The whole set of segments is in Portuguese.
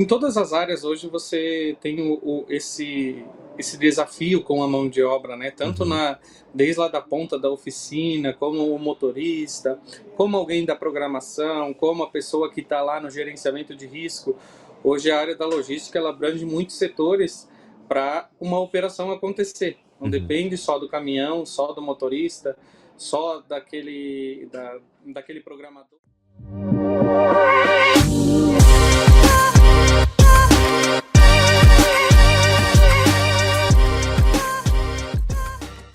Em todas as áreas hoje você tem esse desafio com a mão de obra, né? Tanto Uhum. desde lá da ponta da oficina, como o motorista, como alguém da programação, como a pessoa que está lá no gerenciamento de risco. Hoje a área da logística ela abrange muitos setores para uma operação acontecer. Não Uhum. depende só do caminhão, só do motorista, só daquele programador.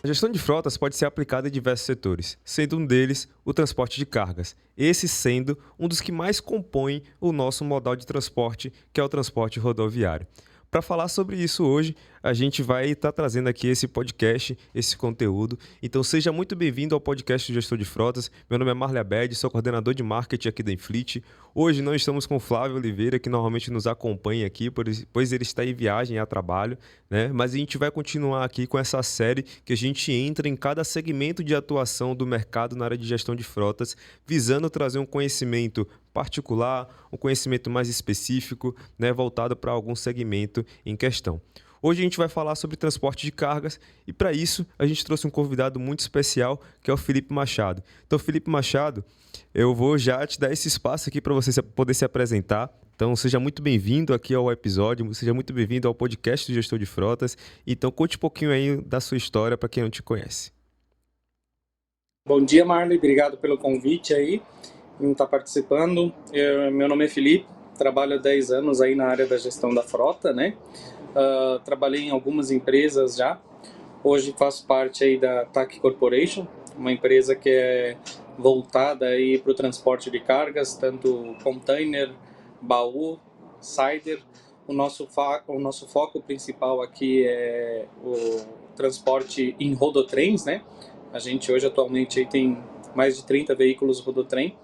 A gestão de frotas pode ser aplicada em diversos setores, sendo um deles o transporte de cargas, esse sendo um dos que mais compõem o nosso modal de transporte, que é o transporte rodoviário. Para falar sobre isso hoje, a gente vai estar trazendo aqui esse podcast, esse conteúdo. Então seja muito bem-vindo ao podcast do Gestor de Frotas. Meu nome é Marley Abed, sou coordenador de marketing aqui da Inflit. Hoje nós estamos com o Flávio Oliveira, que normalmente nos acompanha aqui, pois ele está em viagem a trabalho, né? Mas a gente vai continuar aqui com essa série que a gente entra em cada segmento de atuação do mercado na área de gestão de frotas, visando trazer um conhecimento particular, um conhecimento mais específico, né, voltado para algum segmento em questão. Hoje a gente vai falar sobre transporte de cargas e para isso a gente trouxe um convidado muito especial que é o Felipe Machado. Então, Felipe Machado, eu vou já te dar esse espaço aqui para você poder se apresentar. Então, seja muito bem-vindo aqui ao episódio, seja muito bem-vindo ao podcast do Gestor de Frotas. Então, conte um pouquinho aí da sua história para quem não te conhece. Bom dia, Marley. Obrigado pelo convite aí, em estar participando. Meu nome é Felipe, trabalho há 10 anos aí na área da gestão da frota, né? Trabalhei em algumas empresas já. Hoje faço parte aí da TAC Corporation, uma empresa que é voltada aí para o transporte de cargas, tanto container, baú, cider. O nosso foco principal aqui é o transporte em rodotrens, né? A gente hoje atualmente aí tem mais de 30 veículos rodotrem.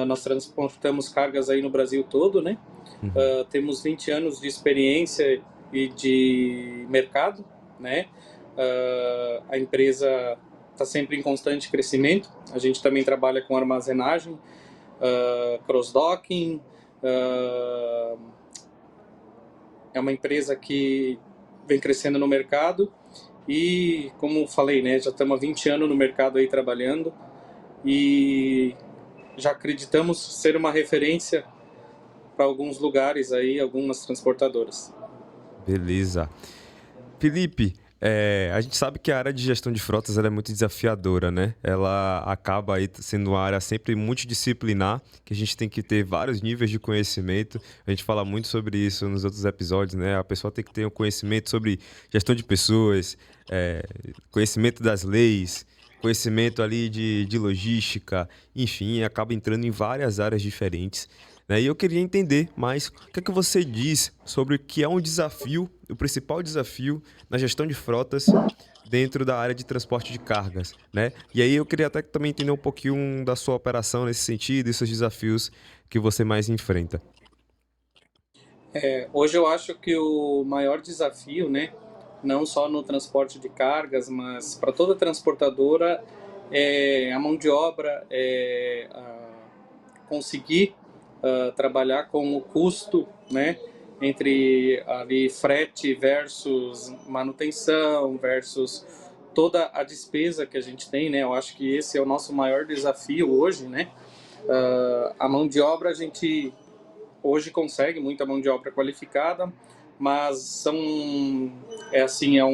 Nós transportamos cargas aí no Brasil todo, né? Uhum. Temos 20 anos de experiência e de mercado, né? A empresa está sempre em constante crescimento. A gente também trabalha com armazenagem, cross-docking. É uma empresa que vem crescendo no mercado e, como falei, né, já estamos há 20 anos no mercado aí trabalhando e já acreditamos ser uma referência para alguns lugares aí, algumas transportadoras. Beleza. Felipe, a gente sabe que a área de gestão de frotas ela é muito desafiadora, né? Ela acaba aí sendo uma área sempre multidisciplinar, que a gente tem que ter vários níveis de conhecimento. A gente fala muito sobre isso nos outros episódios, né? A pessoa tem que ter um conhecimento sobre gestão de pessoas, conhecimento das leis, conhecimento ali de logística, enfim, acaba entrando em várias áreas diferentes. Né? E eu queria entender mais o que é que você diz sobre o que é um desafio, o principal desafio na gestão de frotas dentro da área de transporte de cargas, né? E aí eu queria até também entender um pouquinho da sua operação nesse sentido e seus desafios que você mais enfrenta. Hoje eu acho que o maior desafio, né, não só no transporte de cargas, mas para toda transportadora, é a mão de obra, conseguir trabalhar com o custo, né, entre ali frete versus manutenção versus toda a despesa que a gente tem, né? Eu acho que esse é o nosso maior desafio hoje, né? A mão de obra a gente hoje consegue muita mão de obra qualificada, mas é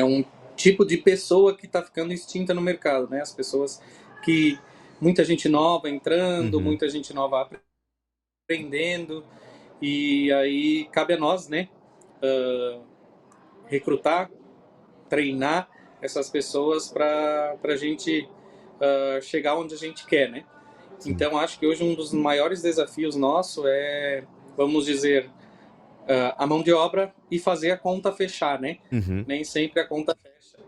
um tipo de pessoa que está ficando extinta no mercado, né? As pessoas que muita gente nova entrando, Uhum. muita gente nova aprendendo, e aí cabe a nós, né? Recrutar, treinar essas pessoas para a gente chegar onde a gente quer, né? Sim. Então, acho que hoje um dos maiores desafios nosso é, vamos dizer, a mão de obra e fazer a conta fechar, né? Uhum. Nem sempre a conta fecha,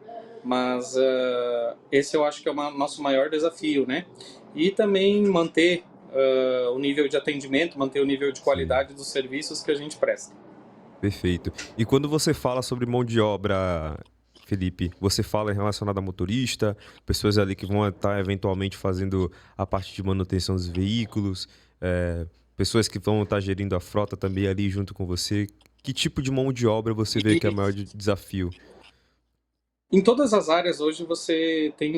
mas esse eu acho que é o nosso maior desafio, né? E também manter o nível de atendimento, manter o nível de Sim. qualidade dos serviços que a gente presta. Perfeito. E quando você fala sobre mão de obra, Felipe, você fala relacionado a motorista, pessoas ali que vão estar eventualmente fazendo a parte de manutenção dos veículos, Pessoas que vão estar gerindo a frota também ali junto com você. Que tipo de mão de obra você vê que é o maior desafio? Em todas as áreas hoje você tem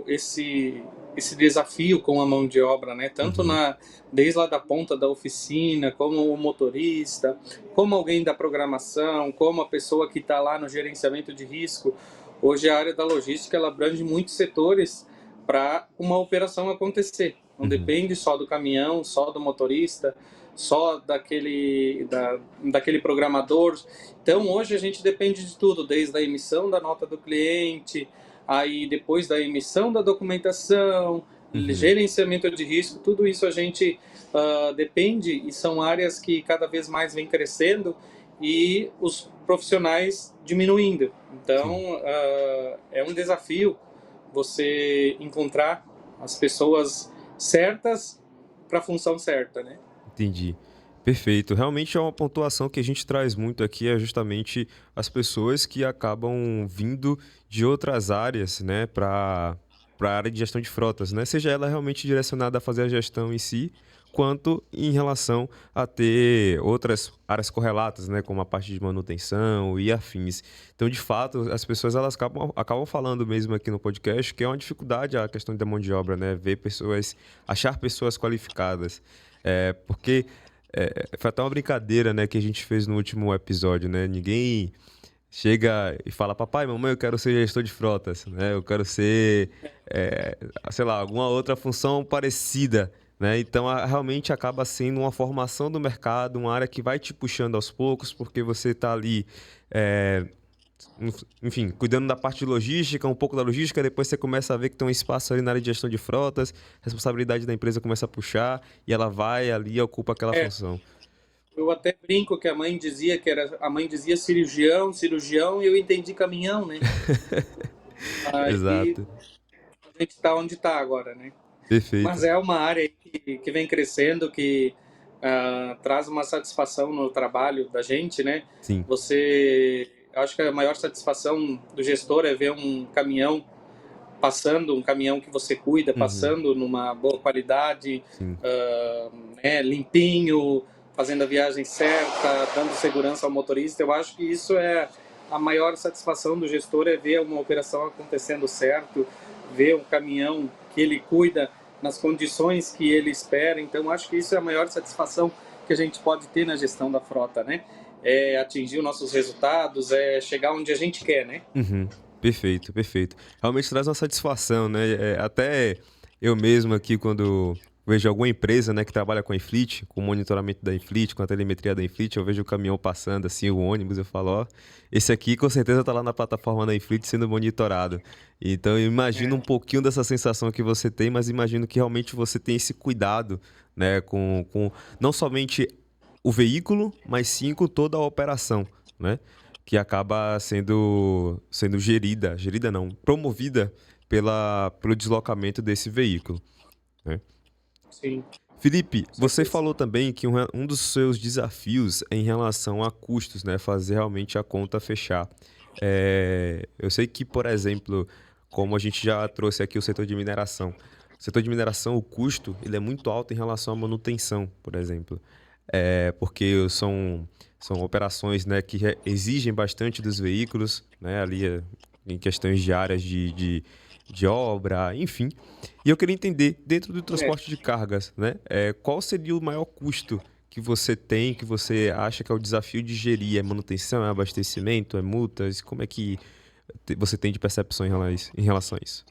esse desafio com a mão de obra, né? Tanto Uhum, desde lá da ponta da oficina, como o motorista, como alguém da programação, como a pessoa que está lá no gerenciamento de risco. Hoje a área da logística ela abrange muitos setores para uma operação acontecer. Não uhum, depende só do caminhão, só do motorista, só daquele programador. Então, hoje a gente depende de tudo, desde a emissão da nota do cliente, aí depois da emissão da documentação, uhum. gerenciamento de risco, tudo isso a gente depende e são áreas que cada vez mais vem crescendo e os profissionais diminuindo. Então, Sim, é um desafio você encontrar as pessoas certas para a função certa, né? entendi. Perfeito. Realmente é uma pontuação que a gente traz muito aqui, é justamente as pessoas que acabam vindo de outras áreas, né, para a área de gestão de frotas, né? Seja ela realmente direcionada a fazer a gestão em si, quanto em relação a ter outras áreas correlatas, né, como a parte de manutenção e afins. Então, de fato, as pessoas elas acabam falando mesmo aqui no podcast que é uma dificuldade a questão da mão de obra, né? Ver pessoas, achar pessoas qualificadas. Porque foi até uma brincadeira, né, que a gente fez no último episódio, né? Ninguém chega e fala, papai, mamãe, eu quero ser gestor de frotas, né? Eu quero ser, é, sei lá, alguma outra função parecida, né? Então, realmente acaba sendo uma formação do mercado, uma área que vai te puxando aos poucos, porque você está ali, é, enfim, cuidando da parte de logística, um pouco da logística, depois você começa a ver que tem um espaço ali na área de gestão de frotas, a responsabilidade da empresa começa a puxar e ela vai ali e ocupa aquela É, função. eu até brinco que a mãe dizia a mãe dizia cirurgião, cirurgião e eu entendi caminhão, né? Aí Exato. a gente está onde está agora, né? Perfeito. Mas é uma área aí que vem crescendo, que traz uma satisfação no trabalho da gente, né? Sim. Acho que a maior satisfação do gestor é ver um caminhão passando, um caminhão que você cuida, Uhum. passando numa boa qualidade, Sim. né, limpinho, fazendo a viagem certa, dando segurança ao motorista. Eu acho que isso é a maior satisfação do gestor, é ver uma operação acontecendo certo, ver um caminhão que ele cuida nas condições que ele espera. Então, acho que isso é a maior satisfação que a gente pode ter na gestão da frota, né? É atingir os nossos resultados, é chegar onde a gente quer, né? Uhum. Perfeito, perfeito. Realmente traz uma satisfação, né? Até eu mesmo aqui, quando vejo alguma empresa, né, que trabalha com a Infleet, com o monitoramento da Infleet, com a telemetria da Infleet, eu vejo o caminhão passando, assim, o ônibus, eu falo, ó, esse aqui com certeza tá lá na plataforma da Infleet sendo monitorado. Então eu imagino um pouquinho dessa sensação que você tem, mas imagino que realmente você tem esse cuidado, né, com não somente o veículo, mas sim com toda a operação, né? Que acaba sendo gerida não, promovida pelo deslocamento desse veículo, né? Sim, Felipe, com você certeza. falou também que um dos seus desafios é em relação a custos, né? Fazer realmente a conta fechar. Eu sei que, por exemplo, como a gente já trouxe aqui o setor de mineração, o setor de mineração, o custo, ele é muito alto em relação à manutenção, por exemplo. Porque são operações, né, que exigem bastante dos veículos, né, ali em questões diárias de obra, enfim. E eu queria entender, dentro do É. transporte de cargas, né, qual seria o maior custo que você tem, que você acha que é o desafio de gerir? É manutenção, é abastecimento, é multas? Como é que você tem de percepção em relação a isso?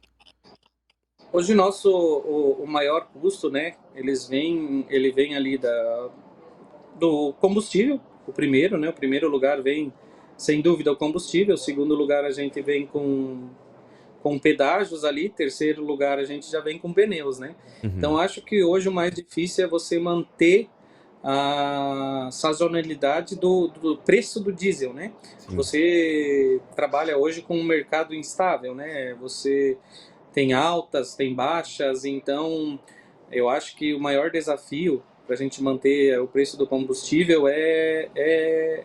Hoje o maior custo, né? Ele vem ali do combustível, o primeiro, né? O primeiro lugar vem sem dúvida o combustível, o segundo lugar a gente vem com pedágios ali, terceiro lugar a gente já vem com pneus, né? Então Uhum, acho que hoje o mais difícil é você manter a sazonalidade do preço do diesel, né? sim. Você trabalha hoje com um mercado instável, né? Você tem altas, tem baixas, então eu acho que o maior desafio para a gente manter o preço do combustível é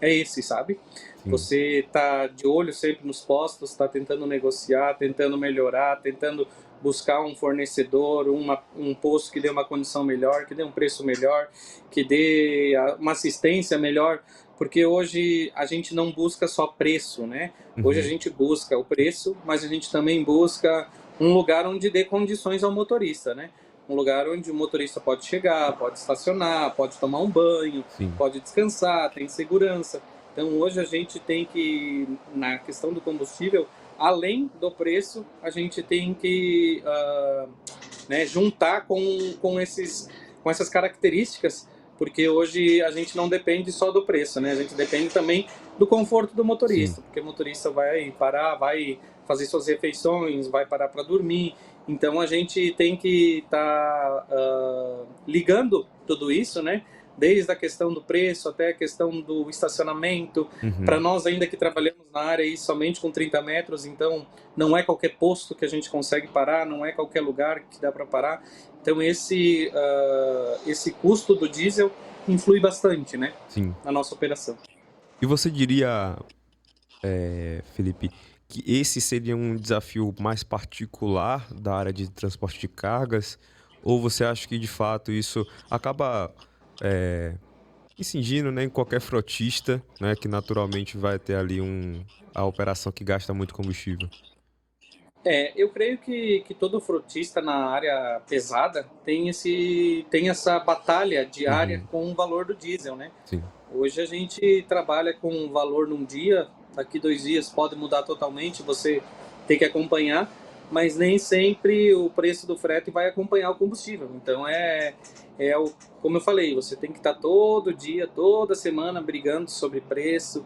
esse, sabe? Sim. Você tá de olho sempre nos postos, está tentando negociar, tentando melhorar, tentando buscar um fornecedor, um posto que dê uma condição melhor, que dê um preço melhor, que dê uma assistência melhor, porque hoje a gente não busca só preço, né? Hoje a gente busca o preço, mas a gente também busca um lugar onde dê condições ao motorista, né? Um lugar onde o motorista pode chegar, pode estacionar, pode tomar um banho, Sim. pode descansar, tem segurança. Então hoje a gente tem que, na questão do combustível, além do preço, a gente tem que né, juntar com essas características, porque hoje a gente não depende só do preço, né? A gente depende também do conforto do Sim. motorista, porque o motorista vai parar, vai fazer suas refeições, vai parar para dormir. Então a gente tem que estar ligando tudo isso, né? Desde a questão do preço até a questão do estacionamento. Para nós ainda que trabalhamos na área aí somente com 30 metros, então não é qualquer posto que a gente consegue parar, não é qualquer lugar que dá para parar. Então esse custo do diesel influi bastante, né, Sim. na nossa operação. E você diria, Felipe, que esse seria um desafio mais particular da área de transporte de cargas? Ou você acha que de fato isso acaba incidindo, né, em qualquer frotista, né, que naturalmente vai ter ali a operação que gasta muito combustível? Eu creio que todo frotista na área pesada tem essa batalha diária Uhum. com o valor do diesel, né? Sim. Hoje a gente trabalha com um valor num dia, daqui 2 dias pode mudar totalmente, você tem que acompanhar, mas nem sempre o preço do frete vai acompanhar o combustível. Então como eu falei, você tem que estar todo dia, toda semana brigando sobre preço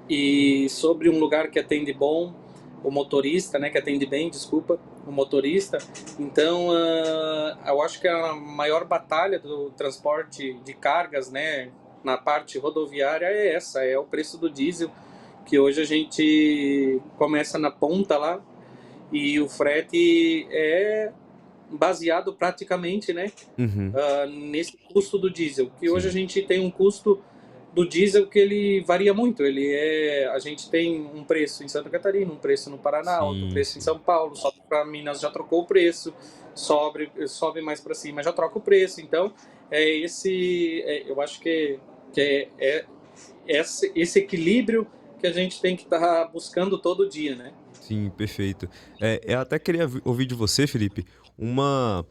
e sobre um lugar que atende bom, o motorista, né, que atende bem, desculpa, o motorista. Então, eu acho que a maior batalha do transporte de cargas, né, na parte rodoviária é essa, é o preço do diesel, que hoje a gente começa na ponta lá e o frete é baseado praticamente, né, Uhum. nesse custo do diesel, que hoje a Sim. gente tem um custo do diesel que ele varia muito. A gente tem um preço em Santa Catarina, um preço no Paraná, outro Sim, preço em sim. São Paulo, sobe para Minas já trocou o preço, sobe mais para cima já troca o preço. Então, eu acho que esse equilíbrio que a gente tem que estar buscando todo dia, né? Sim, perfeito. Eu até queria ouvir de você, Felipe, uma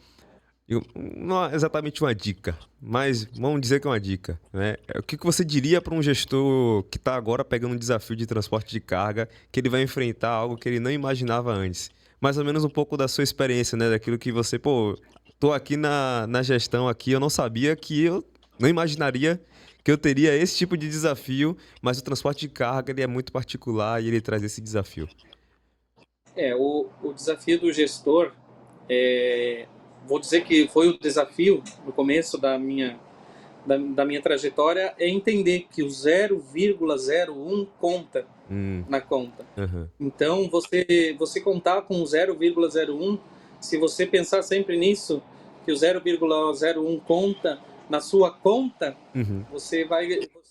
não é exatamente uma dica, mas vamos dizer que é uma dica, né? O que que você diria para um gestor que está agora pegando um desafio de transporte de carga, que ele vai enfrentar algo que ele não imaginava antes? Mais ou menos um pouco da sua experiência, né? Daquilo que você, pô, tô aqui na gestão aqui, eu não sabia que eu não imaginaria que eu teria esse tipo de desafio, mas o transporte de carga ele é muito particular e ele traz esse desafio. O desafio do gestor, é, vou dizer que foi o desafio no começo da minha trajetória, é entender que o 0,01 conta Hum, na conta. aham. Então, você contar com o 0,01, se você pensar sempre nisso, que o 0,01 conta na sua conta, Uhum. você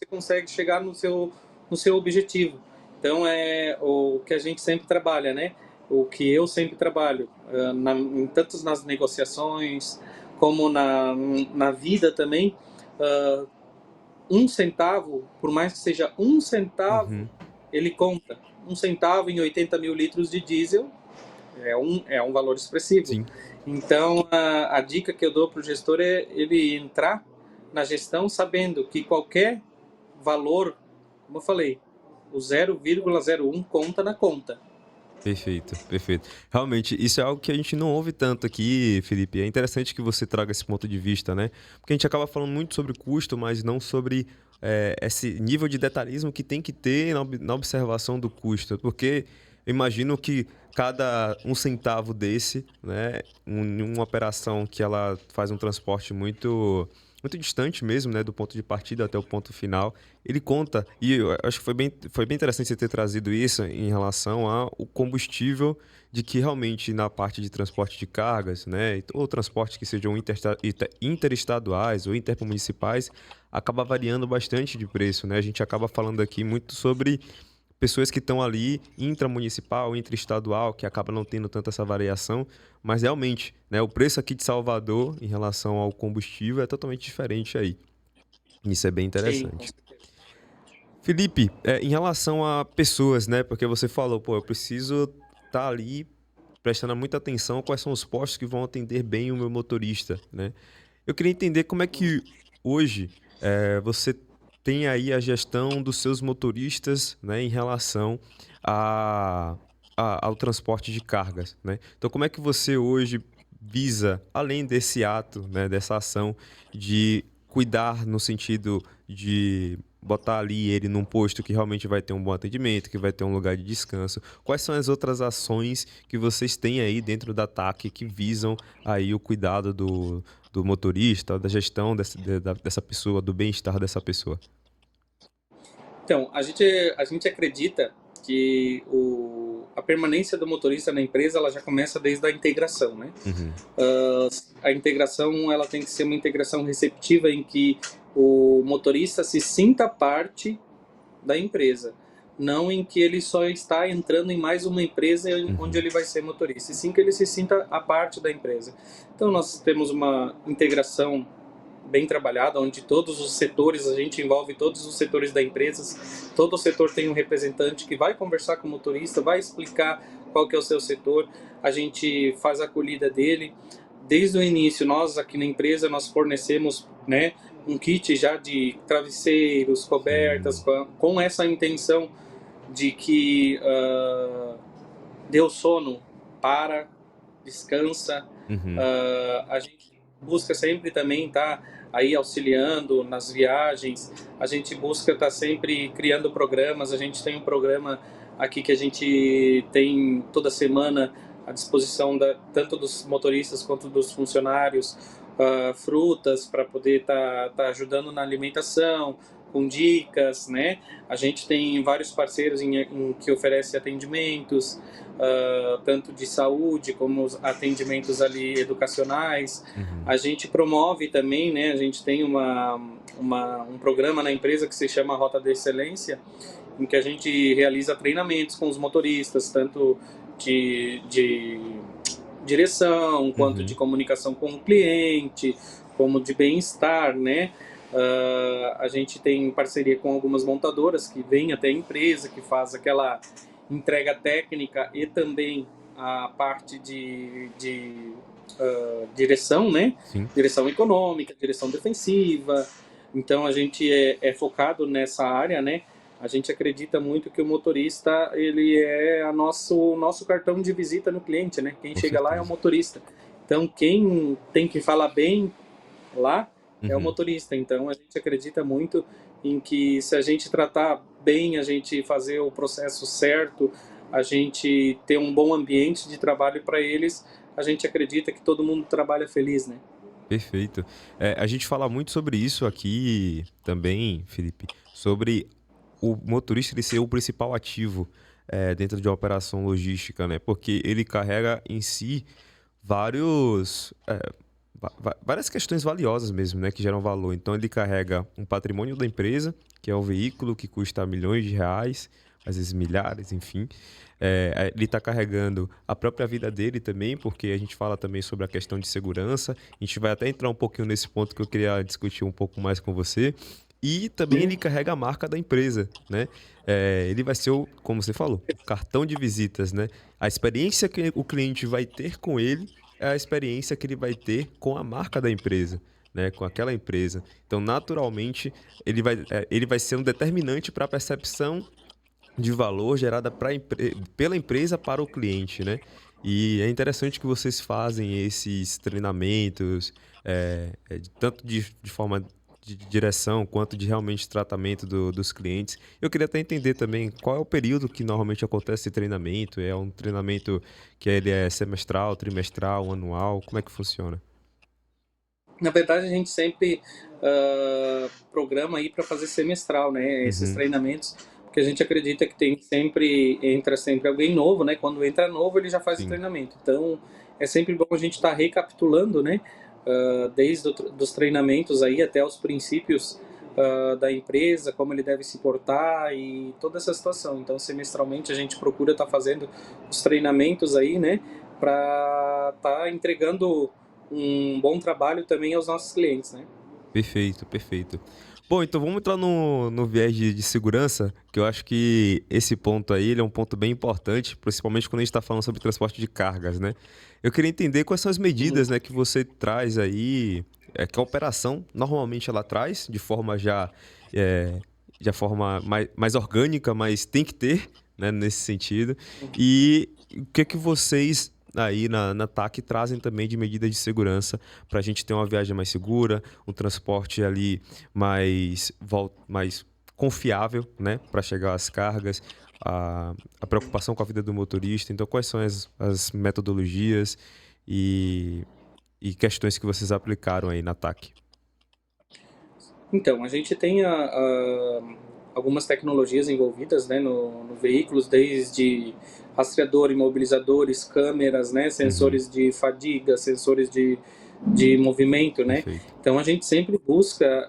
consegue chegar no seu objetivo. Então, é o que a gente sempre trabalha, né? O que eu sempre trabalho, tanto nas negociações como na vida também, ah, 1 centavo, por mais que seja 1 centavo, Uhum. ele conta. 1 centavo em 80 mil litros de diesel é um valor expressivo. Sim. Então, a dica que eu dou para o gestor é ele entrar na gestão sabendo que qualquer valor, como eu falei, o 0,01 conta na conta. Perfeito, perfeito. Realmente, isso é algo que a gente não ouve tanto aqui, Felipe. É interessante que você traga esse ponto de vista, né? Porque a gente acaba falando muito sobre custo, mas não sobre esse nível de detalhismo que tem que ter na observação do custo. Porque eu imagino que cada 1 centavo desse, né, em uma operação que ela faz um transporte muito distante mesmo, né, do ponto de partida até o ponto final, ele conta, e eu acho que foi bem interessante você ter trazido isso em relação ao combustível, de que realmente na parte de transporte de cargas, né, ou transportes que sejam interestaduais ou intermunicipais, acaba variando bastante de preço, né? A gente acaba falando aqui muito sobre pessoas que estão ali intramunicipal, intraestadual, que acaba não tendo tanta essa variação, mas realmente, né, o preço aqui de Salvador em relação ao combustível é totalmente diferente aí. Isso é bem Sim, com interessante. certeza. Felipe, em relação a pessoas, né, porque você falou, pô, eu preciso estar ali prestando muita atenção quais são os postos que vão atender bem o meu motorista, né? Eu queria entender como é que hoje você tem aí a gestão dos seus motoristas, né, em relação a, ao transporte de cargas, né? Então, como é que você hoje visa, além desse ato, né, dessa ação de cuidar no sentido de botar ali ele num posto que realmente vai ter um bom atendimento, que vai ter um lugar de descanso. Quais são as outras ações que vocês têm aí dentro da TAC que visam aí o cuidado do motorista, da gestão dessa pessoa, do bem-estar dessa pessoa? Então, a gente acredita que a permanência do motorista na empresa ela já começa desde a integração, né? Uhum, Ah, a integração ela tem que ser uma integração receptiva em que o motorista se sinta parte da empresa, não em que ele só está entrando em mais uma empresa onde uhum, ele vai ser motorista, e sim que ele se sinta a parte da empresa. Então nós temos uma integração bem trabalhada, onde todos os setores, a gente envolve todos os setores da empresa, todo setor tem um representante que vai conversar com o motorista, vai explicar qual que é o seu setor, a gente faz a acolhida dele. Desde o início, nós aqui na empresa, nós fornecemos, né, um kit já de travesseiros, cobertas, sim, com essa intenção de que deu sono, para, descansa. uhum, A gente busca sempre também estar aí auxiliando nas viagens, a gente busca estar sempre criando programas, a gente tem um programa aqui que a gente tem toda semana à disposição tanto dos motoristas quanto dos funcionários, frutas para poder estar ajudando na alimentação, com dicas, né? A gente tem vários parceiros que oferecem atendimentos, tanto de saúde como os atendimentos ali educacionais. uhum, A gente promove também, né? A gente tem um programa na empresa que se chama Rota de Excelência, em que a gente realiza treinamentos com os motoristas, tanto de direção, quanto de uhum. comunicação com o cliente, como de bem-estar, né? A gente tem parceria com algumas montadoras que vêm até a empresa, que faz aquela entrega técnica e também a parte de direção, né? Sim, Direção econômica, direção defensiva. Então a gente é focado nessa área, né? A gente acredita muito que o motorista ele é o nosso cartão de visita no cliente, né? Quem com chega lá é o certeza. motorista. Então quem tem que falar bem lá é o Uhum. motorista. Então a gente acredita muito em que se a gente tratar bem, a gente fazer o processo certo, a gente ter um bom ambiente de trabalho para eles, a gente acredita que todo mundo trabalha feliz, né? Perfeito. A gente fala muito sobre isso aqui também, Felipe, sobre o motorista ele ser o principal ativo dentro de uma operação logística, né? Porque ele carrega em si vários, várias questões valiosas mesmo, né? Que geram valor. Então ele carrega um patrimônio da empresa, que é o veículo que custa milhões de reais, às vezes milhares, enfim. Ele está carregando a própria vida dele também, porque a gente fala também sobre a questão de segurança. A gente vai até entrar um pouquinho nesse ponto que eu queria discutir um pouco mais com você. E também ele carrega a marca da empresa, né? Ele vai ser, como você falou, o cartão de visitas, né? A experiência que o cliente vai ter com ele é a experiência que ele vai ter com a marca da empresa, né? Com aquela empresa. Então, naturalmente, ele vai ser um determinante para a percepção de valor gerada pela empresa para o cliente, né? E é interessante que vocês fazem esses treinamentos, tanto de forma de direção quanto de realmente tratamento dos clientes. Eu queria até entender também qual é o período que normalmente acontece esse treinamento. É um treinamento que ele é semestral, trimestral, anual? Como é que funciona? Na verdade, a gente sempre programa aí para fazer semestral, né? Esses Uhum, treinamentos, porque a gente acredita que entra sempre alguém novo, né? Quando entra novo, ele já faz o sim. treinamento. Então, é sempre bom a gente estar recapitulando, né? Desde dos treinamentos aí até os princípios da empresa, como ele deve se portar e toda essa situação. Então, semestralmente, a gente procura estar fazendo os treinamentos aí, né, para estar entregando um bom trabalho também aos nossos clientes, né? Perfeito, perfeito. Bom, então vamos entrar no viés de segurança, que eu acho que esse ponto aí ele é um ponto bem importante, principalmente quando a gente está falando sobre transporte de cargas, né? Eu queria entender quais são as Uhum. medidas, né, que você traz aí, que a operação normalmente ela traz, de forma é, de forma mais orgânica, mas tem que ter, né, nesse sentido. E o que vocês aí na TAC trazem também de medidas de segurança para a gente ter uma viagem mais segura, um transporte ali mais confiável, né, para chegar às cargas, a preocupação com a vida do motorista. Então, quais são as metodologias e, e questões que vocês aplicaram aí na TAC? Então, a gente tem algumas tecnologias envolvidas, né, no veículos, desde rastreador, imobilizadores, câmeras, né, Uhum, sensores de fadiga, sensores de movimento, né. perfeito. Então, a gente sempre busca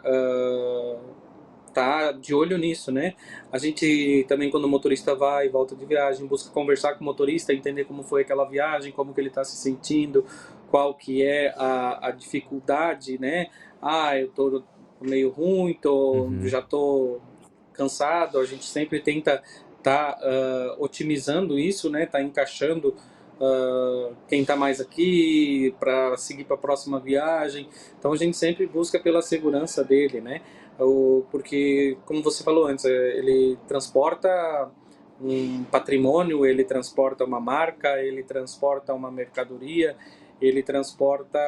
tá de olho nisso, né. A gente também, quando o motorista vai e volta de viagem, busca conversar com o motorista, entender como foi aquela viagem, como que ele está se sentindo, qual que é a dificuldade, né. Ah, eu tô meio ruim, Uhum, já tô cansado. A gente sempre tenta tá otimizando isso, né? Tá encaixando quem tá mais aqui para seguir para a próxima viagem. Então a gente sempre busca pela segurança dele, né? Porque, como você falou antes, ele transporta um patrimônio, ele transporta uma marca, ele transporta uma mercadoria, ele transporta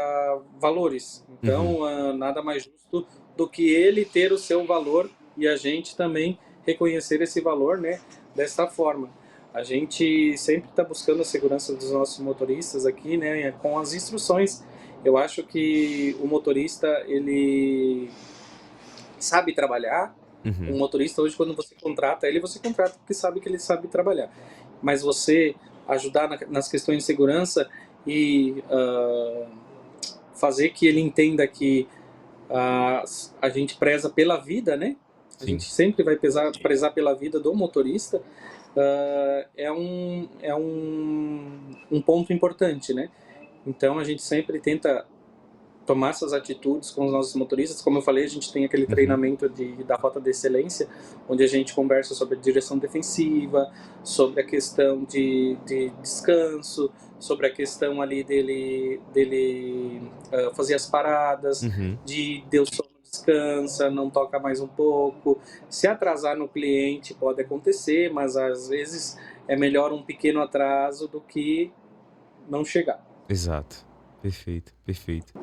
valores. uhum. Então, nada mais justo do que ele ter o seu valor e a gente também reconhecer esse valor, né, dessa forma. A gente sempre está buscando a segurança dos nossos motoristas aqui, né, com as instruções. Eu acho que o motorista, ele sabe trabalhar. Um Uhum. motorista hoje, quando você contrata porque sabe que ele sabe trabalhar. Mas você ajudar nas questões de segurança e fazer que ele entenda que a, a gente preza pela vida, né? A Sim. gente sempre vai prezar pela vida do motorista. Um ponto importante, né? Então a gente sempre tenta tomar essas atitudes com os nossos motoristas. Como eu falei, a gente tem aquele Uhum. treinamento da Rota de Excelência, onde a gente conversa sobre a direção defensiva, sobre a questão de descanso, sobre a questão ali dele fazer as paradas, Uhum. de deu sono, descansa, não toca mais um pouco. Se atrasar no cliente pode acontecer, mas às vezes é melhor um pequeno atraso do que não chegar. Exato. Perfeito, perfeito.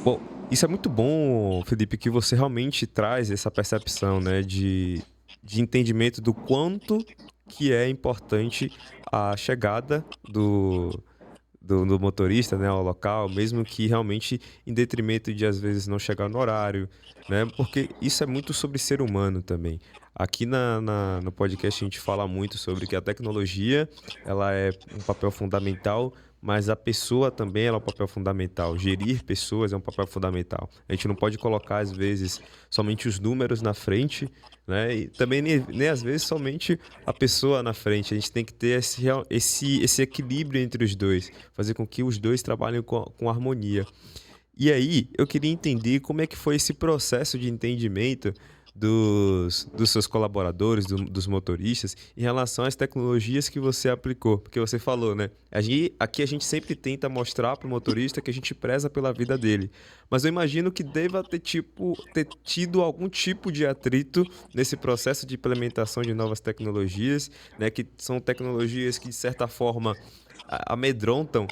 Bom, isso é muito bom, Felipe, que você realmente traz essa percepção, né, de entendimento do quanto que é importante a chegada do motorista, né, ao local, mesmo que realmente em detrimento de às vezes não chegar no horário, né, porque isso é muito sobre ser humano também. Aqui no podcast a gente fala muito sobre que a tecnologia ela é um papel fundamental, mas a pessoa também ela é um papel fundamental. Gerir pessoas é um papel fundamental. A gente não pode colocar às vezes somente os números na frente, né, e também nem às vezes somente a pessoa na frente. A gente tem que ter esse equilíbrio entre os dois, fazer com que os dois trabalhem com harmonia. E aí, eu queria entender como é que foi esse processo de entendimento dos seus colaboradores, dos motoristas, em relação às tecnologias que você aplicou. Porque você falou, né? Aqui a gente sempre tenta mostrar para o motorista que a gente preza pela vida dele. Mas eu imagino que deva ter tido algum tipo de atrito nesse processo de implementação de novas tecnologias, né? Que são tecnologias que, de certa forma, amedrontam,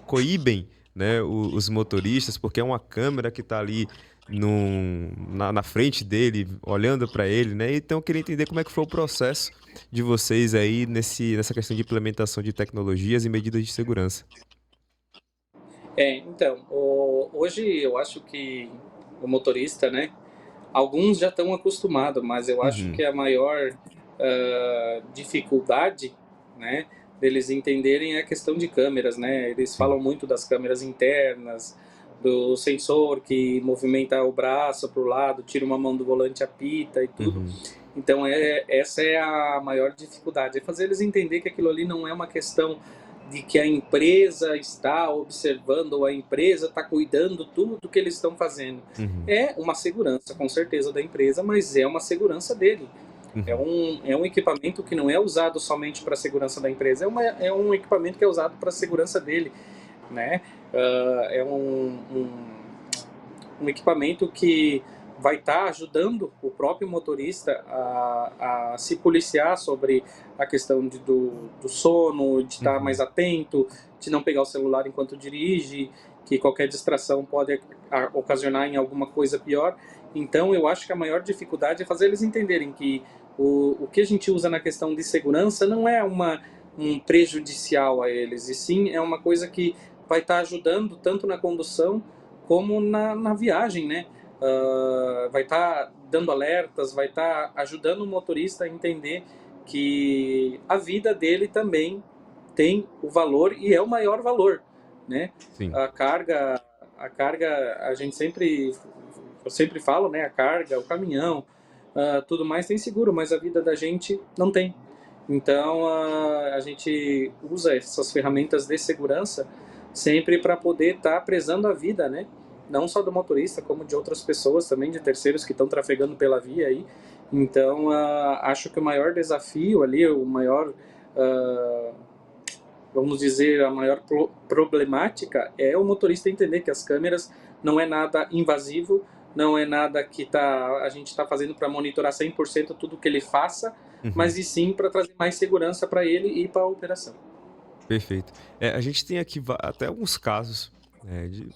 coíbem, né, os motoristas, porque é uma câmera que está ali na frente dele, olhando para ele, né? Então eu queria entender como é que foi o processo de vocês aí nessa questão de implementação de tecnologias e medidas de segurança. Então, hoje eu acho que o motorista, né? Alguns já estão acostumados, mas eu acho Uhum, que a maior dificuldade, né, deles entenderem é a questão de câmeras, né? Eles sim. falam muito das câmeras internas, do sensor que movimenta o braço para o lado, tira uma mão do volante, apita e tudo. Uhum. Então, essa é a maior dificuldade, é fazer eles entender que aquilo ali não é uma questão de que a empresa está observando ou a empresa está cuidando tudo do que eles estão fazendo. Uhum. É uma segurança, com certeza, da empresa, mas é uma segurança dele. Uhum. É um equipamento que não é usado somente para a segurança da empresa, é um equipamento que é usado para a segurança dele, né? É um equipamento que vai estar ajudando o próprio motorista a se policiar sobre a questão do sono, de estar mais Uhum. atento, de não pegar o celular enquanto dirige, que qualquer distração pode ocasionar em alguma coisa pior. Então, eu acho que a maior dificuldade é fazer eles entenderem que o que a gente usa na questão de segurança não é um prejudicial a eles, e sim é uma coisa que vai estar ajudando tanto na condução como na viagem, né? Vai estar dando alertas, vai estar ajudando o motorista a entender que a vida dele também tem o valor e é o maior valor, né? Sim. A carga, a gente eu sempre falo, né? A carga, o caminhão, tudo mais tem seguro, mas a vida da gente não tem. Então a gente usa essas ferramentas de segurança sempre para poder estar prezando a vida, né? Não só do motorista, como de outras pessoas também, de terceiros que estão trafegando pela via aí. Então acho que o maior desafio ali, o maior vamos dizer, a maior problemática é o motorista entender que as câmeras não é nada invasivo, não é nada que a gente está fazendo para monitorar 100% tudo que ele faça, Uhum. mas e sim para trazer mais segurança para ele e para a operação. Perfeito. A gente tem aqui até alguns casos,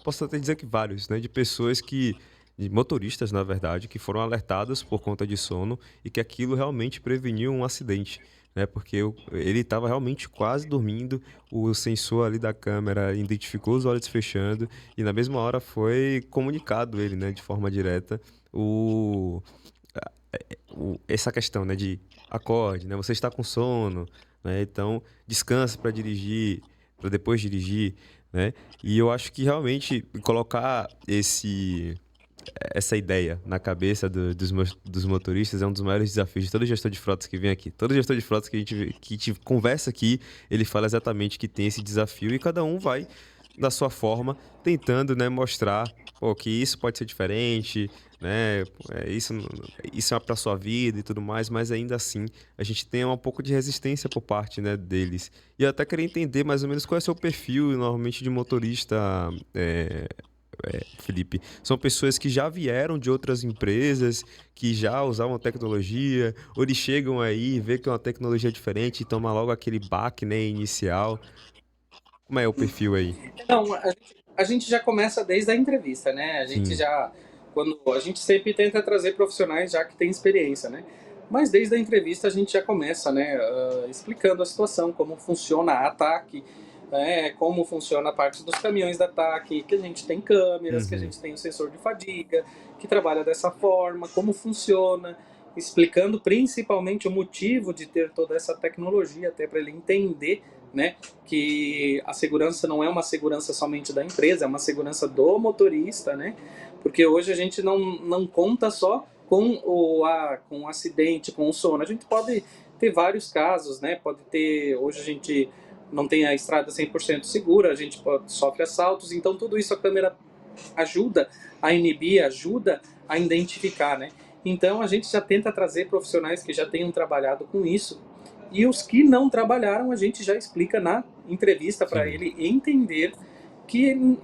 posso até dizer que vários, né, de pessoas de motoristas, na verdade, que foram alertados por conta de sono e que aquilo realmente preveniu um acidente, né, porque ele estava realmente quase dormindo, o sensor ali da câmera identificou os olhos fechando e na mesma hora foi comunicado ele, né, de forma direta, o, essa questão, né, de acorde, né, você está com sono, né, então descansa para dirigir, para depois dirigir, né, e eu acho que realmente colocar essa ideia na cabeça dos motoristas é um dos maiores desafios de todo gestor de frotas que vem aqui. Todo gestor de frotas que a gente conversa aqui, ele fala exatamente que tem esse desafio e cada um vai da sua forma tentando, né, mostrar, pô, que isso pode ser diferente, né, isso é para sua vida e tudo mais, mas ainda assim a gente tem um pouco de resistência por parte, né, deles. E eu até queria entender mais ou menos qual é o seu perfil normalmente de motorista, Felipe. São pessoas que já vieram de outras empresas, que já usavam tecnologia, ou eles chegam aí, vê que é uma tecnologia diferente e toma logo aquele baque, né, inicial. Como é o perfil aí? Então, a gente já começa desde a entrevista, né? Sim. Quando a gente sempre tenta trazer profissionais já que têm experiência, né? Mas desde a entrevista a gente já começa, né? Explicando a situação, como funciona a ataque, como funciona a parte dos caminhões da ataque, que a gente tem câmeras, que a Uhum. gente tem o sensor de fadiga, que trabalha dessa forma, como funciona, explicando principalmente o motivo de ter toda essa tecnologia, até para ele entender, né, que a segurança não é uma segurança somente da empresa, é uma segurança do motorista, né? Porque hoje a gente não conta só com o acidente, com o sono. A gente pode ter vários casos, né? Hoje a gente não tem a estrada 100% segura, a gente sofre assaltos, então tudo isso a câmera ajuda a inibir, ajuda a identificar, né? Então a gente já tenta trazer profissionais que já tenham trabalhado com isso, e os que não trabalharam a gente já explica na entrevista para Sim. ele entender que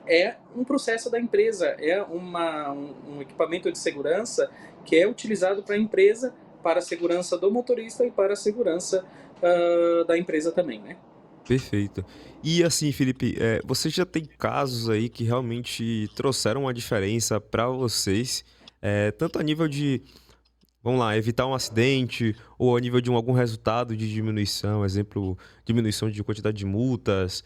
é um processo da empresa, é um equipamento de segurança que é utilizado para a empresa, para a segurança do motorista e para a segurança da empresa também, né? Perfeito. E assim, Felipe, você já tem casos aí que realmente trouxeram uma diferença para vocês, tanto a nível de, vamos lá, evitar um acidente ou a nível de algum resultado de diminuição, exemplo, diminuição de quantidade de multas,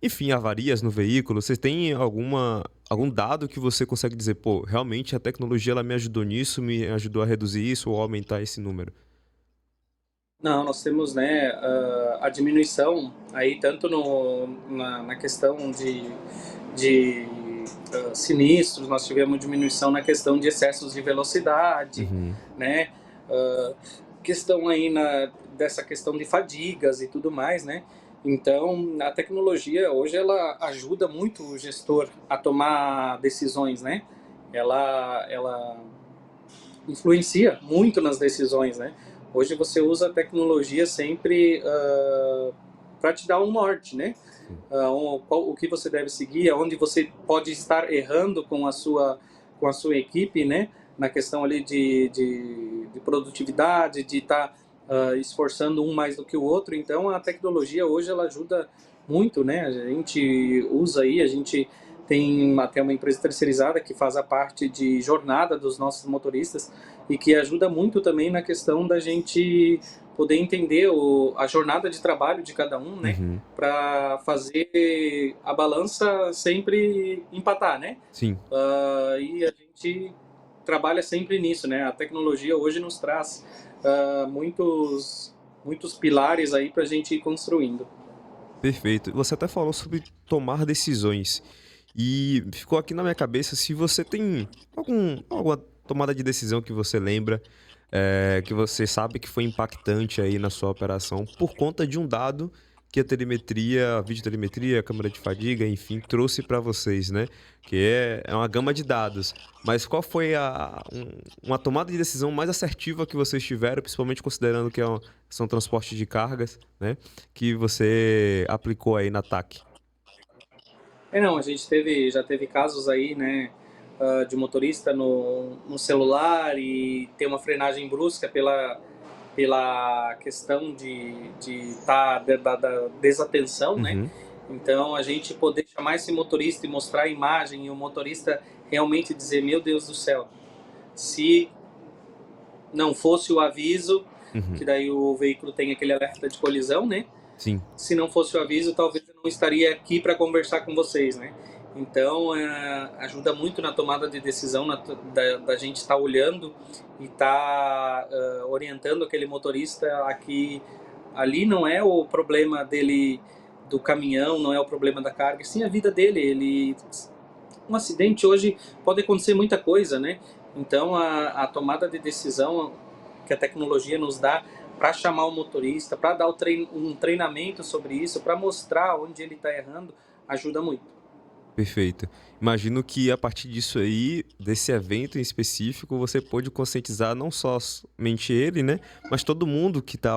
enfim, avarias no veículo. Você tem algum dado que você consegue dizer, pô, realmente a tecnologia ela me ajudou nisso, me ajudou a reduzir isso ou aumentar esse número? Não, nós temos, né, a diminuição aí tanto na questão de sinistros, nós tivemos diminuição na questão de excessos de velocidade, Uhum, né, ah, questão aí dessa questão de fadigas e tudo mais, né. Então, a tecnologia hoje ela ajuda muito o gestor a tomar decisões, né. Ela influencia muito nas decisões, né. Hoje você usa a tecnologia sempre para te dar um norte, né. sim. O que você deve seguir, aonde você pode estar errando com a sua equipe, né, na questão ali de produtividade, de estar esforçando um mais do que o outro. Então, a tecnologia hoje ela ajuda muito, né? A gente usa aí, a gente tem até uma empresa terceirizada que faz a parte de jornada dos nossos motoristas e que ajuda muito também na questão da gente poder entender a jornada de trabalho de cada um, né? Uhum, Para fazer a balança sempre empatar, né? sim. E a gente trabalha sempre nisso, né? A tecnologia hoje nos traz muitos pilares aí para a gente ir construindo. Perfeito. Você até falou sobre tomar decisões. E ficou aqui na minha cabeça se você tem alguma tomada de decisão que você lembra, que você sabe que foi impactante aí na sua operação por conta de um dado que a videotelemetria, a câmera de fadiga, enfim, trouxe para vocês, né? Que é uma gama de dados. Mas qual foi uma tomada de decisão mais assertiva que vocês tiveram, principalmente considerando que são transportes de cargas, né? Que você aplicou aí na TAC? Não, a gente já teve casos aí, né, de motorista no celular e ter uma frenagem brusca pela questão da desatenção, né? Uhum, Então, a gente poder chamar esse motorista e mostrar a imagem e o motorista realmente dizer, meu Deus do céu, se não fosse o aviso, uhum. que daí o veículo tem aquele alerta de colisão, né? Sim, Se não fosse o aviso, talvez eu não estaria aqui para conversar com vocês, né? Então, ajuda muito na tomada de decisão, da gente estar olhando e estar orientando aquele motorista a que ali não é o problema dele, do caminhão, não é o problema da carga, sim a vida dele. Um acidente hoje pode acontecer muita coisa, né? Então, a tomada de decisão que a tecnologia nos dá para chamar o motorista, para dar um treinamento sobre isso, para mostrar onde ele está errando, ajuda muito. perfeito. Imagino que a partir disso aí, desse evento em específico, você pôde conscientizar não só somente ele, né, mas todo mundo que tá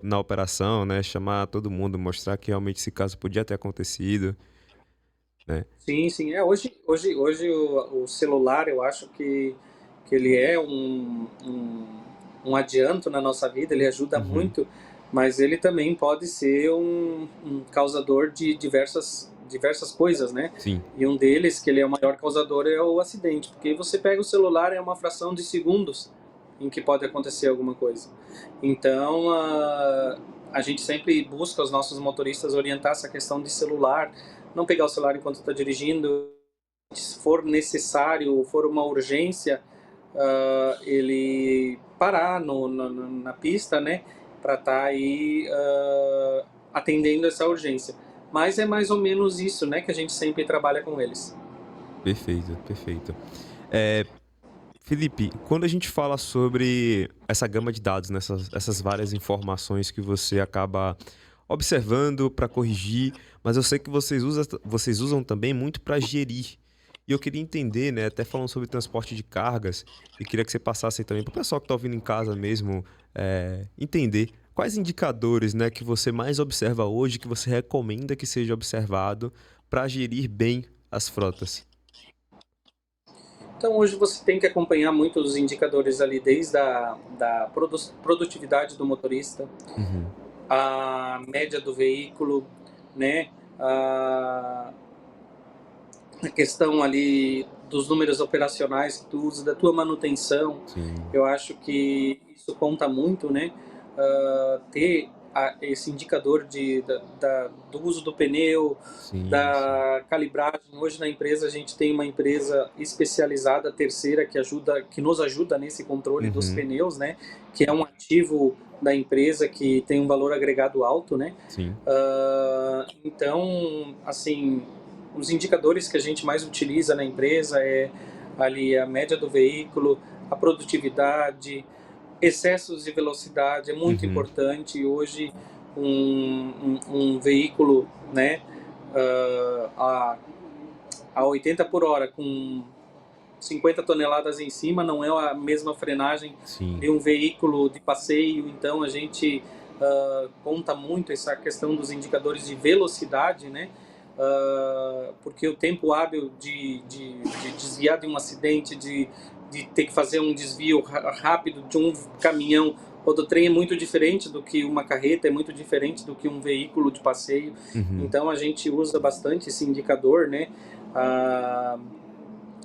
na operação, né, chamar todo mundo, mostrar que realmente esse caso podia ter acontecido, né. Sim, sim. Hoje o celular, eu acho que ele é um adianto na nossa vida, ele ajuda Uhum, muito, mas ele também pode ser um causador de diversas coisas, né? sim, E um deles, que ele é o maior causador, é o acidente, porque você pega o celular, é uma fração de segundos em que pode acontecer alguma coisa. Então, a gente sempre busca os nossos motoristas orientar essa questão de celular, não pegar o celular enquanto está dirigindo, se for necessário, for uma urgência, ele parar na pista, né, para estar aí atendendo essa urgência. Mas é mais ou menos isso, né, que a gente sempre trabalha com eles. perfeito, perfeito. Eh, Felipe, quando a gente fala sobre essa gama de dados, nessas essas várias informações que você acaba observando para corrigir, mas eu sei que vocês usam também muito para gerir. E eu queria entender, né, até falando sobre transporte de cargas, e queria que você passasse aí também para o pessoal que está ouvindo em casa mesmo, entender quais indicadores, né, que você mais observa hoje, que você recomenda que seja observado para gerir bem as frotas. Então hoje você tem que acompanhar muito os indicadores ali, desde da produtividade do motorista, Uhum, a média do veículo, né, a, a questão ali dos números operacionais que tu usa, da tua manutenção. sim. Eu acho que isso conta muito, né? Ter esse indicador do uso do pneu, Sim, sim. da calibragem. Hoje na empresa a gente tem uma empresa especializada, terceira, que nos ajuda nesse controle dos Uhum, pneus, né? Que é um ativo da empresa que tem um valor agregado alto, né? sim. Então, assim, os indicadores que a gente mais utiliza na empresa é ali a média do veículo, a produtividade, excessos de velocidade é muito Uhum, importante. Hoje, um veículo, né, a 80 por hora com 50 toneladas em cima não é a mesma frenagem sim. de um veículo de passeio. Então a gente conta muito essa questão dos indicadores de velocidade, né? Porque o tempo hábil de desviar de um acidente, de ter que fazer um desvio rápido de um caminhão ou do trem é muito diferente do que uma carreta, é muito diferente do que um veículo de passeio. Uhum, Então a gente usa bastante esse indicador, né? Ah,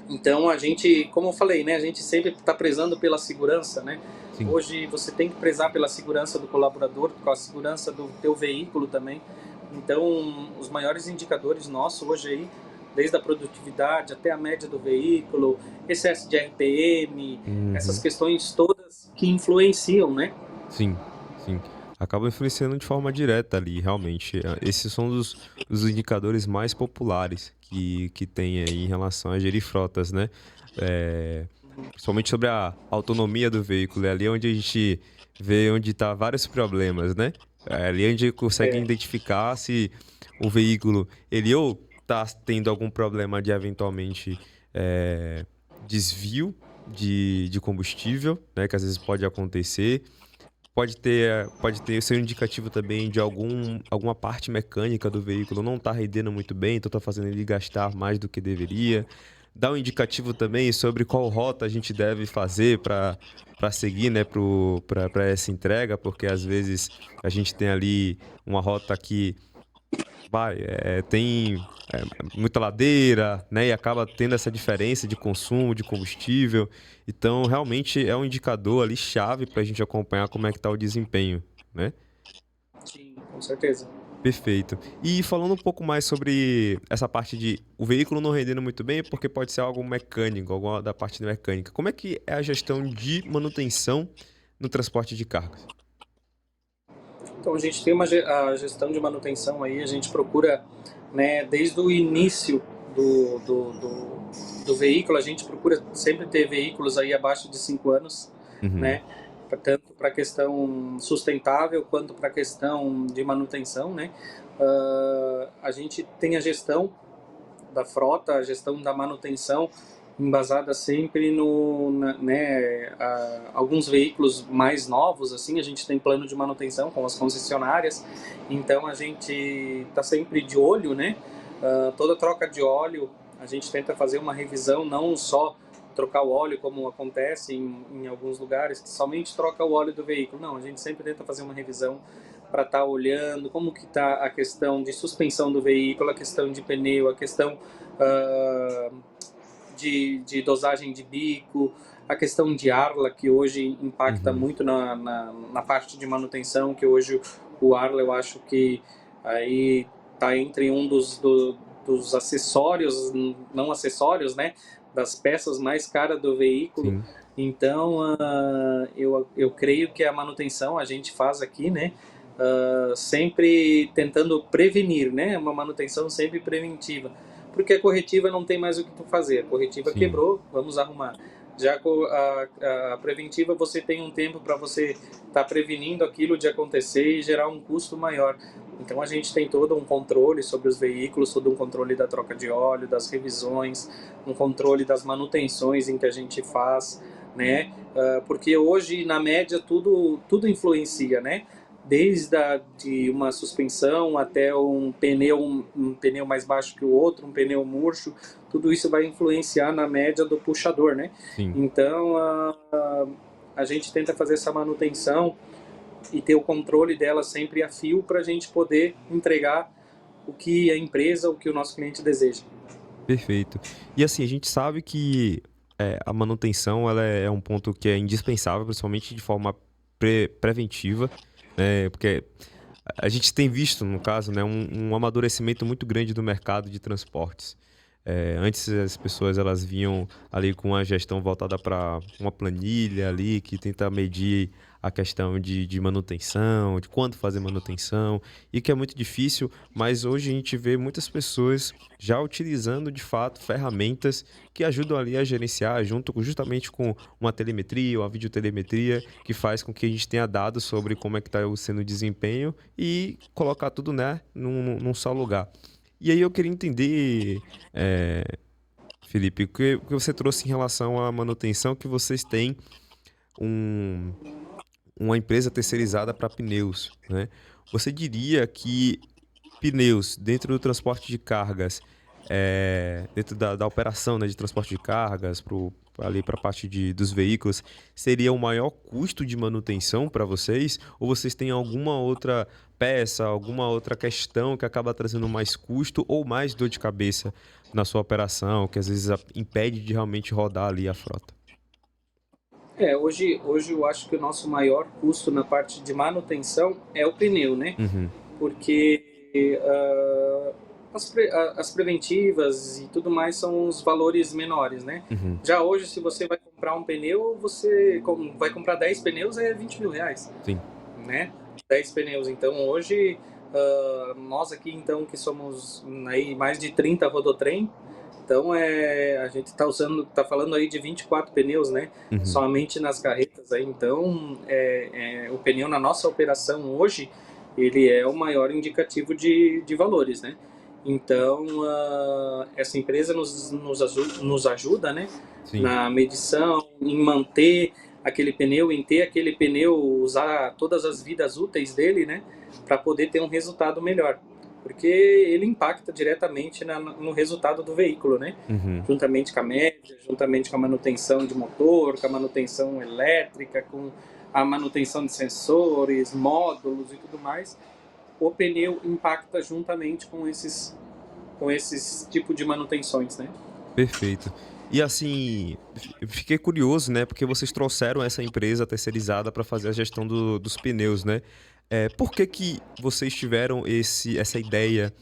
então a gente, como eu falei, né, a gente sempre está prezando pela segurança, né? sim. Hoje você tem que prezar pela segurança do colaborador, com a segurança do teu veículo também. Então os maiores indicadores nossos hoje aí, desde a produtividade até a média do veículo, excesso de RPM, essas Uhum, questões todas que influenciam, né? sim, sim. Acaba influenciando de forma direta ali, realmente. Esses são os indicadores mais populares que tem aí em relação a gerir frotas, né? Eh, Principalmente sobre a autonomia do veículo. É ali onde a gente vê onde tá vários problemas, né? É ali onde consegue É, identificar se o veículo, ele ou tá tendo algum problema de eventualmente desvio de combustível, né? Que às vezes pode acontecer. Pode ter ser um indicativo também de alguma parte mecânica do veículo não tá rendendo muito bem, então tá fazendo ele gastar mais do que deveria. Dá um indicativo também sobre qual rota a gente deve fazer para seguir, né, para essa entrega, porque às vezes a gente tem ali uma rota que tem muita ladeira, né? E acaba tendo essa diferença de consumo de combustível. Então, realmente é um indicador ali chave para a gente acompanhar como é que está o desempenho, né? sim, com certeza. Perfeito. E falando um pouco mais sobre essa parte de o veículo não rendendo muito bem, porque pode ser algo mecânico, alguma da parte mecânica. Como é que é a gestão de manutenção no transporte de cargas? Então a gente tem a gestão de manutenção aí, a gente procura, né, desde o início do, do, do, do veículo, a gente procura sempre ter veículos aí abaixo de 5 anos, Uhum, né, tanto para a questão sustentável quanto para a questão de manutenção, né. A gente tem a gestão da frota, a gestão da manutenção embasada sempre né, alguns veículos mais novos, assim, a gente tem plano de manutenção com as concessionárias, então a gente está sempre de olho, né? Toda troca de óleo, a gente tenta fazer uma revisão, não só trocar o óleo como acontece em alguns lugares, que somente troca o óleo do veículo. Não, a gente sempre tenta fazer uma revisão para estar olhando como que está a questão de suspensão do veículo, a questão de pneu, a questão uh, de dosagem de bico, a questão de Arla, que hoje impacta uhum, muito na parte de manutenção, que hoje o Arla eu acho que aí está entre um dos acessórios, não acessórios, né, das peças mais caras do veículo. sim, Então, eu creio que a manutenção a gente faz aqui, né, sempre tentando prevenir, né, uma manutenção sempre preventiva, porque a corretiva não tem mais o que tu fazer, a corretiva sim. quebrou, vamos arrumar. Já a preventiva você tem um tempo para você estar prevenindo aquilo de acontecer e gerar um custo maior. Então a gente tem todo um controle sobre os veículos, todo um controle da troca de óleo, das revisões, um controle das manutenções em que a gente faz, né? Porque hoje na média tudo influencia, né? De uma suspensão até um pneu mais baixo que o outro, um pneu murcho, tudo isso vai influenciar na média do puxador, né? Sim. Então a gente tenta fazer essa manutenção e ter o controle dela sempre a fio para a gente poder entregar o que a empresa, o que o nosso cliente deseja. Perfeito. E assim, a gente sabe que a manutenção ela é um ponto que é indispensável, principalmente de forma preventiva, né? Porque a gente tem visto, no caso, né, um amadurecimento muito grande do mercado de transportes. Antes as pessoas elas vinham ali com uma gestão voltada para uma planilha ali que tenta medir a questão de manutenção, de quanto fazer manutenção, e que é muito difícil, mas hoje a gente vê muitas pessoas já utilizando de fato ferramentas que ajudam ali a gerenciar justamente com uma telemetria, uma videotelemetria, que faz com que a gente tenha dados sobre como é que está sendo o desempenho e colocar tudo, né, num só lugar. E aí eu queria entender, eh, Felipe, o que você trouxe em relação à manutenção, que vocês têm um- uma empresa terceirizada para pneus, né? Você diria que pneus dentro do transporte de cargas, dentro da operação, né, de transporte de cargas ali para a parte dos veículos, seria o maior custo de manutenção para vocês? Ou vocês têm alguma outra peça, alguma outra questão que acaba trazendo mais custo ou mais dor de cabeça na sua operação, que às vezes impede de realmente rodar ali a frota? Hoje eu acho que o nosso maior custo na parte de manutenção é o pneu, né? Uhum, Porque as preventivas e tudo mais são os valores menores, né? uhum, Já hoje, se você vai comprar um pneu, vai comprar 10 pneus, é R$ 20.000, sim. né? 10 pneus. Então, hoje, nós aqui, então, que somos aí mais de 30 rodotrem, então a gente tá falando aí de 24 pneus, né? Uhum, Somente nas carretas aí. Então, o pneu na nossa operação hoje, ele é o maior indicativo de valores, né? Então, essa empresa nos ajuda, né? sim. Na medição, em manter aquele pneu, em ter aquele pneu, usar todas as vidas úteis dele, né? Para poder ter um resultado melhor. Porque ele impacta diretamente no resultado do veículo, né? Uhum. Juntamente com a média, juntamente com a manutenção de motor, com a manutenção elétrica, com a manutenção de sensores, módulos e tudo mais, o pneu impacta juntamente com esses tipo de manutenções, né? Perfeito. E assim, eu fiquei curioso, né, porque vocês trouxeram essa empresa terceirizada para fazer a gestão dos pneus, né? Por que que vocês tiveram essa ideia,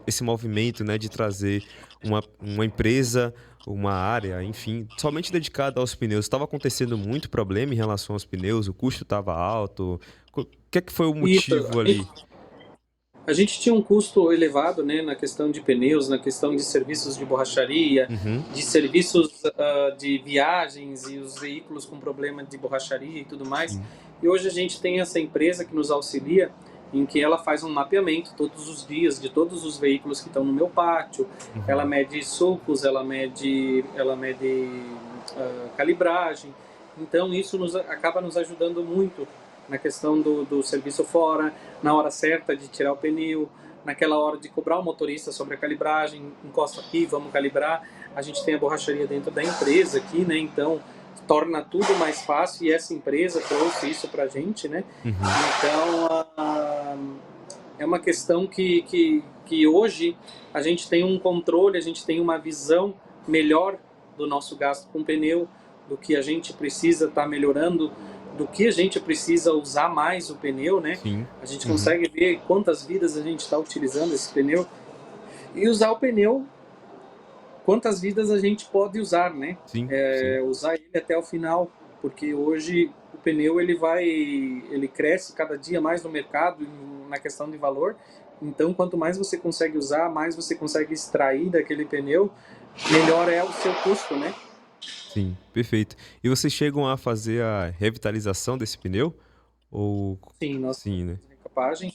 esse movimento, né, de trazer uma empresa, uma área, enfim, somente dedicada aos pneus? Estava acontecendo muito problema em relação aos pneus? O custo estava alto? O que é que foi o Isso, motivo ali? a gente tinha um custo elevado, né, na questão de pneus, na questão de serviços de borracharia, Uhum, de serviços de viagens e os veículos com problema de borracharia e tudo mais. sim. E hoje a gente tem essa empresa que nos auxilia, em que ela faz um mapeamento todos os dias de todos os veículos que estão no meu pátio. Ela Uhum, mede sulcos, ela mede calibragem. Então isso acaba nos ajudando muito na questão do serviço fora, na hora certa de tirar o pneu, naquela hora de cobrar o motorista sobre a calibragem, encosta aqui, vamos calibrar. A gente tem a borracharia dentro da empresa aqui, né? Então torna tudo mais fácil e essa empresa trouxe isso para a gente, né? uhum, Então é uma questão que hoje a gente tem um controle, a gente tem uma visão melhor do nosso gasto com pneu, do que a gente precisa estar melhorando, do que a gente precisa usar mais o pneu, né? sim. A gente Uhum, consegue ver quantas vidas a gente está utilizando esse pneu e usar o pneu quantas vidas a gente pode usar, né? sim, sim. Usar ele até o final, porque hoje o pneu ele cresce cada dia mais no mercado na questão de valor. Então, quanto mais você consegue usar, mais você consegue extrair daquele pneu, melhor é o seu custo, né? Sim, perfeito. E vocês chegam a fazer a revitalização desse pneu? Ou Sim, nós sim, né? fizemos recapagem.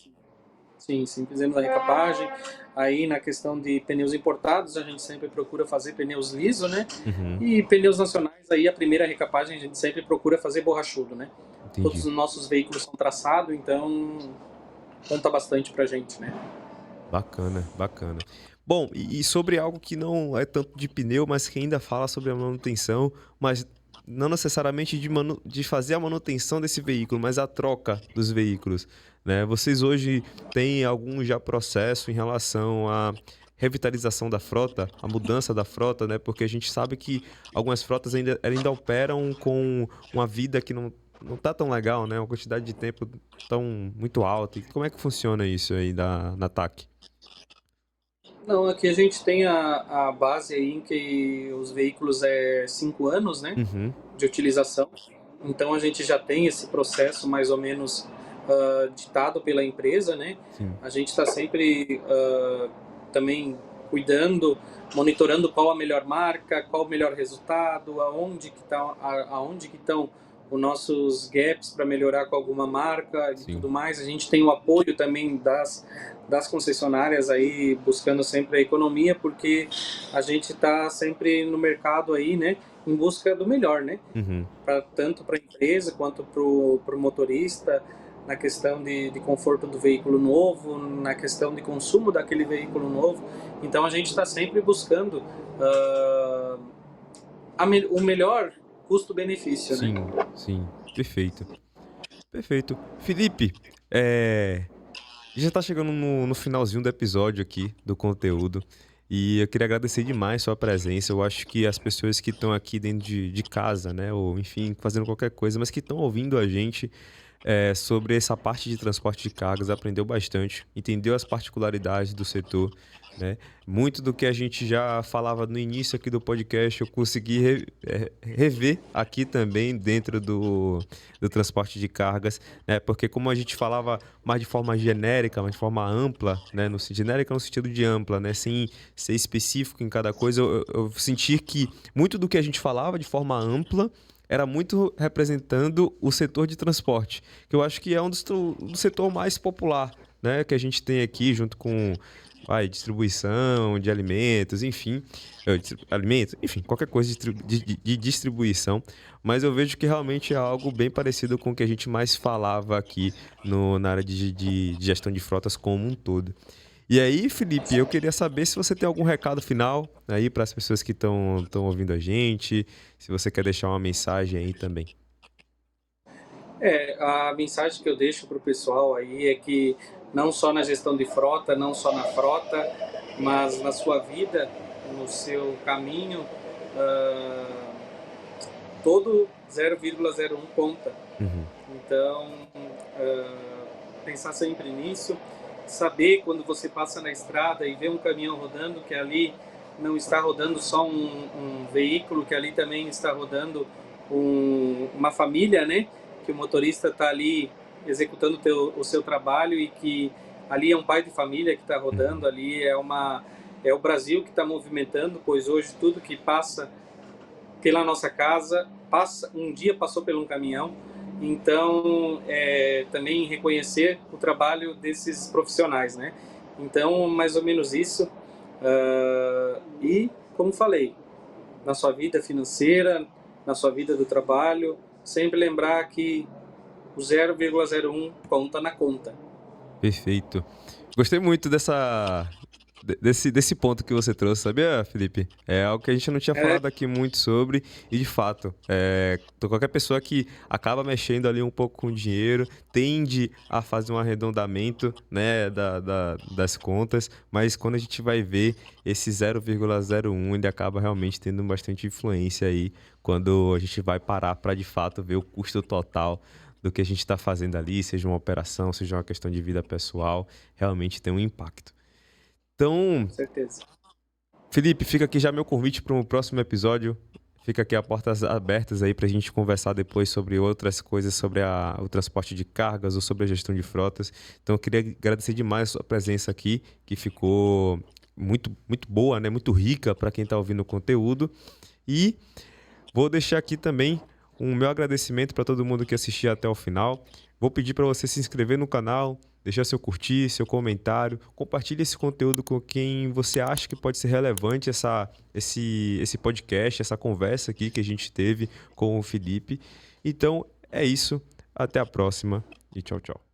Sim, sim, fizemos a recapagem. Aí, na questão de pneus importados, a gente sempre procura fazer pneus liso, né? Uhum, E pneus nacionais, aí a primeira recapagem a gente sempre procura fazer borrachudo, né? Todos entendi. os nossos veículos são traçados, então conta bastante pra gente, né? Bacana, bacana. Bom, e sobre algo que não é tanto de pneu, mas que ainda fala sobre a manutenção, mas não necessariamente de fazer a manutenção desse veículo, mas a troca dos veículos, né? Vocês hoje têm algum já processo em relação à revitalização da frota, a mudança da frota, né? Porque a gente sabe que algumas frotas ainda operam com uma vida que não não tá tão legal, né? Uma quantidade de tempo tão muito alta. E como é que funciona isso aí na TAC? Não, aqui a gente tem a base aí em que os veículos é 5 anos, né, Uhum, de utilização. Então a gente já tem esse processo mais ou menos ditado pela empresa, né? sim. A gente está sempre também cuidando, monitorando qual a melhor marca, qual o melhor resultado, aonde que estão os nossos gaps para melhorar com alguma marca e Sim. tudo mais. A gente tem o apoio também das concessionárias aí buscando sempre a economia, porque a gente está sempre no mercado aí, né, em busca do melhor, né? Uhum. Tanto para a empresa quanto para o motorista, na questão de conforto do veículo novo, na questão de consumo daquele veículo novo. Então a gente está sempre buscando o melhor custo-benefício, né? Sim, sim. Perfeito. Perfeito. Felipe, já está chegando no finalzinho do episódio aqui, do conteúdo. E eu queria agradecer demais sua presença. Eu acho que as pessoas que estão aqui dentro de casa, né? Ou enfim, fazendo qualquer coisa, mas que estão ouvindo a gente sobre essa parte de transporte de cargas, aprendeu bastante, entendeu as particularidades do setor, né? Muito do que a gente já falava no início aqui do podcast, eu consegui rever aqui também dentro do transporte de cargas, né? Porque como a gente falava mais de forma genérica, mais de forma ampla, né? Genérica no sentido de ampla, né? Sem ser específico em cada coisa, eu senti que muito do que a gente falava de forma ampla era muito representando o setor de transporte, que eu acho que é do setor mais popular, né, que a gente tem aqui, junto com distribuição de alimentos, enfim, alimentos, enfim, qualquer coisa de distribuição, mas eu vejo que realmente é algo bem parecido com o que a gente mais falava aqui na área de gestão de frotas como um todo. E aí, Felipe, eu queria saber se você tem algum recado final aí para as pessoas que estão ouvindo a gente, se você quer deixar uma mensagem aí também. A mensagem que eu deixo para o pessoal aí é que não só na gestão de frota, não só na frota, mas na sua vida, no seu caminho, uh, todo 0,01 conta. Uhum, Então, pensar sempre nisso, saber quando você passa na estrada e vê um caminhão rodando, que ali não está rodando só um veículo, que ali também está rodando uma família, né? Que o motorista está ali executando o seu trabalho e que ali é um pai de família que está uhum, rodando, ali é o Brasil que está movimentando, pois hoje tudo que passa pela nossa casa um dia passou por um caminhão. Então, também reconhecer o trabalho desses profissionais, né? Então, mais ou menos isso. E, como falei, na sua vida financeira, na sua vida do trabalho, sempre lembrar que o 0,01 conta na conta. perfeito. Gostei muito desse ponto que você trouxe, sabia, Felipe? É algo que a gente não tinha É, falado aqui muito sobre, e de fato, qualquer pessoa que acaba mexendo ali um pouco com dinheiro tende a fazer um arredondamento, né, das contas, mas quando a gente vai ver esse 0,01, ele acaba realmente tendo bastante influência aí quando a gente vai parar para de fato ver o custo total do que a gente está fazendo ali, seja uma operação, seja uma questão de vida pessoal, realmente tem um impacto. Então, com certeza. Felipe, fica aqui já meu convite para um próximo episódio. Fica aqui a portas abertas aí para a gente conversar depois sobre outras coisas, sobre o transporte de cargas ou sobre a gestão de frotas. Então, eu queria agradecer demais a sua presença aqui, que ficou muito, muito boa, né? Muito rica para quem está ouvindo o conteúdo. E vou deixar aqui também o meu agradecimento para todo mundo que assistiu até o final. Vou pedir para você se inscrever no canal, deixar seu curtir, seu comentário, compartilhe esse conteúdo com quem você acha que pode ser relevante esse podcast, essa conversa aqui que a gente teve com o Felipe. Então é isso, até a próxima e tchau, tchau.